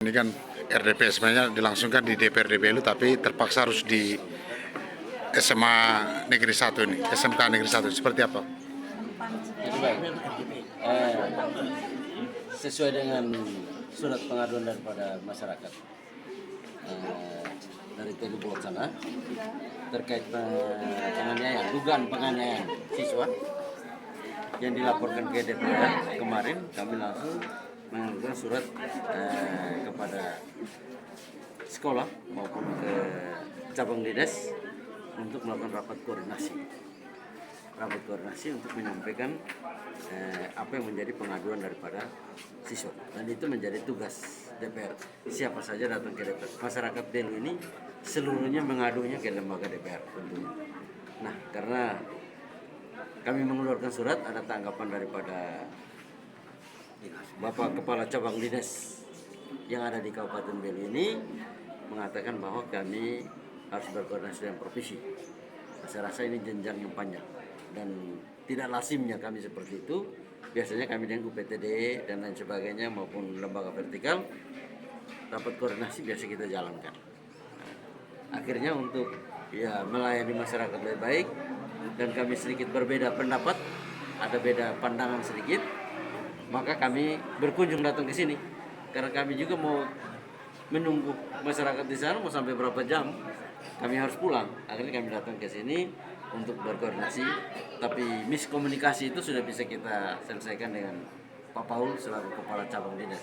Ini kan RDP sebenarnya dilangsungkan di DPRD Belu, tapi terpaksa harus di SMA Negeri 1 ini, SMK Negeri 1. Seperti apa? Jadi baik, sesuai dengan surat pengaduan daripada masyarakat dari Telu sana terkait penganiayaan, dugaan penganiayaan siswa yang dilaporkan ke DPR kemarin, kami langsung mengajukan surat kepada sekolah maupun ke cabang dinas untuk melakukan rapat koordinasi untuk menyampaikan apa yang menjadi pengaduan daripada siswa, dan itu menjadi tugas DPR. Siapa saja datang ke DPR, masyarakat Belu ini seluruhnya mengadunya ke lembaga DPR tentunya. Nah, karena kami mengeluarkan surat, ada tanggapan daripada Bapak Kepala Cabang Dinas yang ada di Kabupaten Belu ini mengatakan bahwa kami harus berkoordinasi dengan provinsi. Saya rasa ini jenjang yang panjang dan tidak lazimnya kami seperti itu. Biasanya kami dengan UPTD dan lain sebagainya maupun lembaga vertikal rapat koordinasi biasa kita jalankan. Akhirnya untuk melayani masyarakat lebih baik, dan kami sedikit berbeda pendapat, ada beda pandangan sedikit, maka kami berkunjung datang ke sini karena kami juga mau menunggu masyarakat di sana mau sampai berapa jam, kami harus pulang. Akhirnya kami datang ke sini untuk berkoordinasi, tapi miskomunikasi itu sudah bisa kita selesaikan dengan Pak Paul selaku Kepala Cabang Dinas,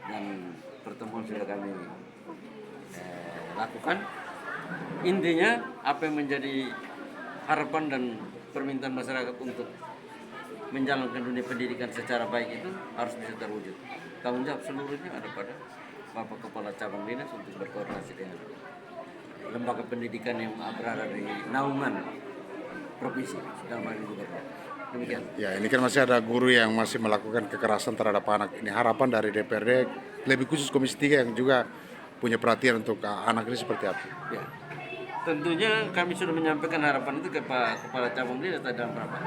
dan pertemuan sudah kami lakukan. Intinya apa yang menjadi harapan dan permintaan masyarakat untuk menjalankan dunia pendidikan secara baik itu harus bisa terwujud. Tanggung jawab seluruhnya ada pada Bapak Kepala Cabang Dinas untuk berkoordinasi dengan lembaga pendidikan yang berada di naungan provinsi dalam hal ini gubernur. Demikian. Ya, ini kan masih ada guru yang masih melakukan kekerasan terhadap anak. Ini harapan dari DPRD, lebih khusus Komisi 3 yang juga punya perhatian untuk anak ini seperti apa? Ya, tentunya kami sudah menyampaikan harapan itu ke Pak Kepala Cabang Dinas dalam rapat.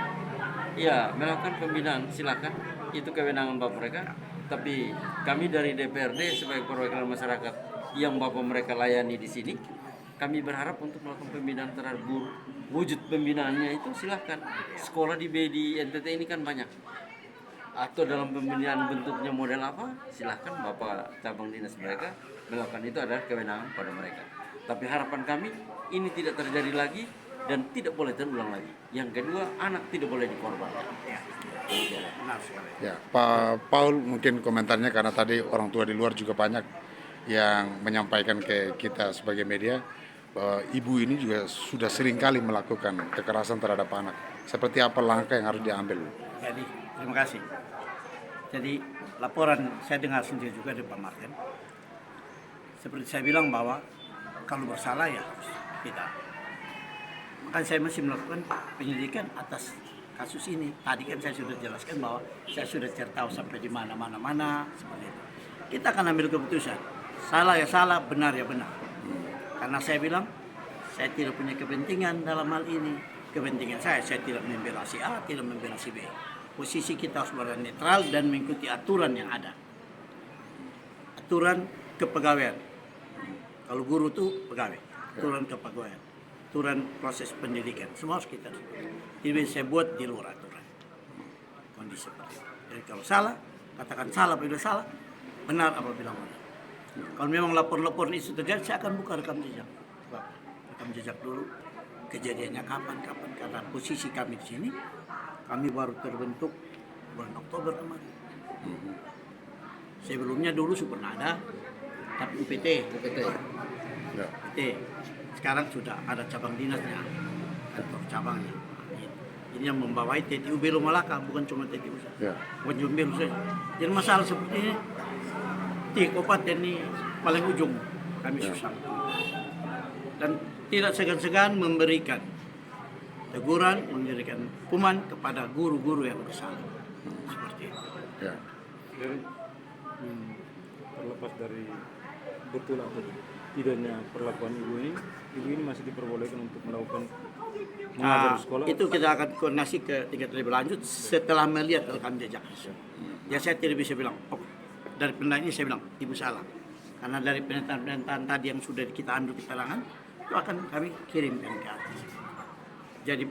Ya, melakukan pembinaan silakan, itu kewenangan Bapak mereka. Tapi kami dari DPRD sebagai perwakilan masyarakat yang Bapak mereka layani di sini, kami berharap untuk melakukan pembinaan terhadap guru. Wujud pembinaannya itu silahkan. Sekolah di NTT ini kan banyak. Atau dalam pembinaan bentuknya model apa, silahkan Bapak Cabang Dinas mereka melakukan, itu adalah kewenangan pada mereka. Tapi harapan kami ini tidak terjadi lagi dan tidak boleh terulang lagi. Yang kedua, anak tidak boleh dikorbankan. Ya, Pak Paul mungkin komentarnya, karena tadi orang tua di luar juga banyak yang menyampaikan ke kita sebagai media bahwa ibu ini juga sudah sering kali melakukan kekerasan terhadap anak. Seperti apa langkah yang harus diambil? Jadi, terima kasih. Jadi, laporan saya dengar sendiri juga dari Pak Martin. Seperti saya bilang bahwa kalau bersalah ya harus kita. Makanya saya masih melakukan penyelidikan atas kasus ini. Tadi kan saya sudah jelaskan bahwa saya sudah cari tahu sampai di mana seperti itu. Kita akan ambil keputusan. Salah ya salah, benar ya benar. Karena saya bilang saya tidak punya kepentingan dalam hal ini. Kepentingan saya tidak membela si A, tidak membela si B. Posisi kita harus berada netral dan mengikuti aturan yang ada. Aturan kepegawaian. Kalau guru itu pegawai, aturan kepegawaian, aturan proses pendidikan, semua harus kita. Tidak bisa saya buat di luar aturan. Kondisi seperti itu. Jadi kalau salah, katakan salah apabila salah, benar apabila benar. Kalau memang lapor-lapor itu terjadi, saya akan buka rekam jejak. Rekam jejak dulu, kejadiannya kapan, karena posisi kami di sini, kami baru terbentuk bulan Oktober kemarin. Sebelumnya dulu pernah ada, tapi UPT. Ya. UPT. Sekarang sudah ada cabang dinasnya, kantor cabangnya. Ini yang membawai TTU Belu Malaka, bukan cuma TTU saja. Ya. Bukan cuma Belu saja. Jadi masalah seperti ini, di kabupaten ini paling ujung kami susah. Dan tidak segan-segan memberikan teguran, memberikan hukuman kepada guru-guru yang bersalah. Seperti itu. Ya. Terlepas dari betul atau tidak, tidaknya perlakuan ibu ini masih diperbolehkan untuk melakukan mengajar di sekolah? Itu kita akan koordinasi ke tingkat lebih lanjut setelah melihat rekam jejak. Ya saya tidak bisa bilang, oh, dari penilaian ini saya bilang ibu salah. Karena dari pernyataan tadi yang sudah kita ambil keterangan, itu akan kami kirimkan ke atas. Jadi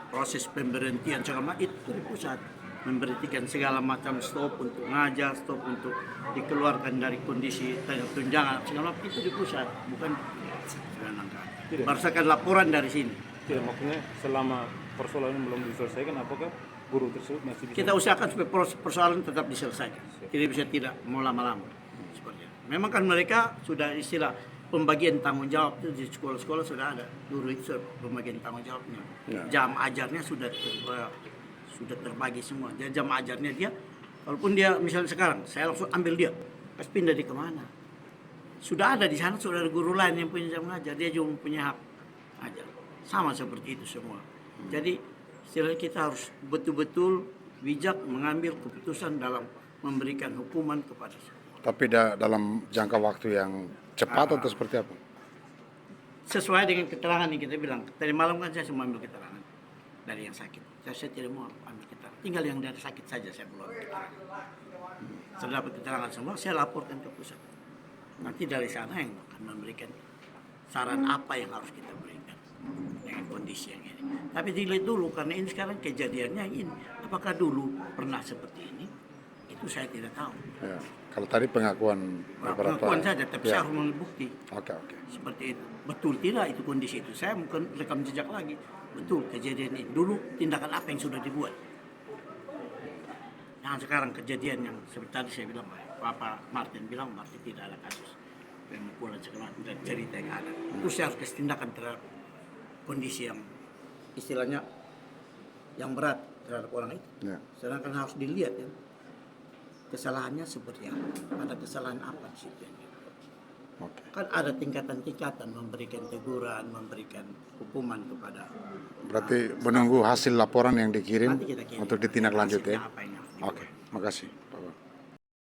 proses pemberhentian segala macam itu dari pusat. Memberhentikan segala macam, stop untuk ngajar, stop untuk dikeluarkan dari kondisi tunjangan segala macam itu di pusat, bukan Tidak. berdasarkan laporan dari sini. Tidak, maksudnya selama persoalan ini belum diselesaikan, apakah guru tersebut masih bisa? Kita usahakan supaya persoalan tetap diselesaikan. Tidak bisa tidak mau lama-lama. Seperti itu. Memang kan mereka sudah istilah pembagian tanggung jawab itu di sekolah-sekolah sudah ada. Guru itu pembagian tanggung jawabnya. Jam ajarnya sudah terbagi semua. Jadi jam ajarnya dia, walaupun dia misalnya sekarang, saya langsung ambil dia, pas pindah di kemana? Sudah ada di sana, sudah ada guru lain yang punya jam ajar, dia juga punya hak ajar. Sama seperti itu semua. Jadi istilahnya kita harus betul-betul bijak mengambil keputusan dalam memberikan hukuman kepada semua. Tapi dalam jangka waktu yang cepat atau seperti apa? Sesuai dengan keterangan yang kita bilang. Tadi malam kan saya semua ambil keterangan dari yang sakit. Saya tidak mau ambil keterangan. Tinggal yang dari sakit saja saya belum ambil keterangan. Setelah dapat keterangan semua, saya laporkan ke pusat. Nanti dari sana yang akan memberikan saran apa yang harus kita berikan dengan kondisi yang ini. Tapi dilihat dulu karena ini sekarang kejadiannya ini. Apakah dulu pernah seperti ini? Itu saya tidak tahu. Ya. Kalau tadi pengakuan beberapa Pengakuan saja, tapi ya. saya harus membukti. Oke. Seperti itu. Betul tidak itu kondisi itu? Saya bukan rekam jejak lagi. Betul kejadian ini. Dulu tindakan apa yang sudah dibuat? Nah sekarang kejadian yang seperti tadi saya bilang, Bapak Martin bilang Martin tidak ada kasus pemukulan segala macam dan cerita yang ada. Itu saya harus kasih tindakan terhadap kondisi yang istilahnya yang berat terhadap orang itu. Ya. Sedangkan harus dilihat ya kesalahannya seperti apa. Ada kesalahan apa di situ? Oke. Kan ada tingkatan-tingkatan memberikan teguran, memberikan hukuman kepada. Berarti menunggu hasil laporan yang dikirim Nanti kita kirim. untuk ditindaklanjuti. Hasilnya apa yang harus Oke, makasih.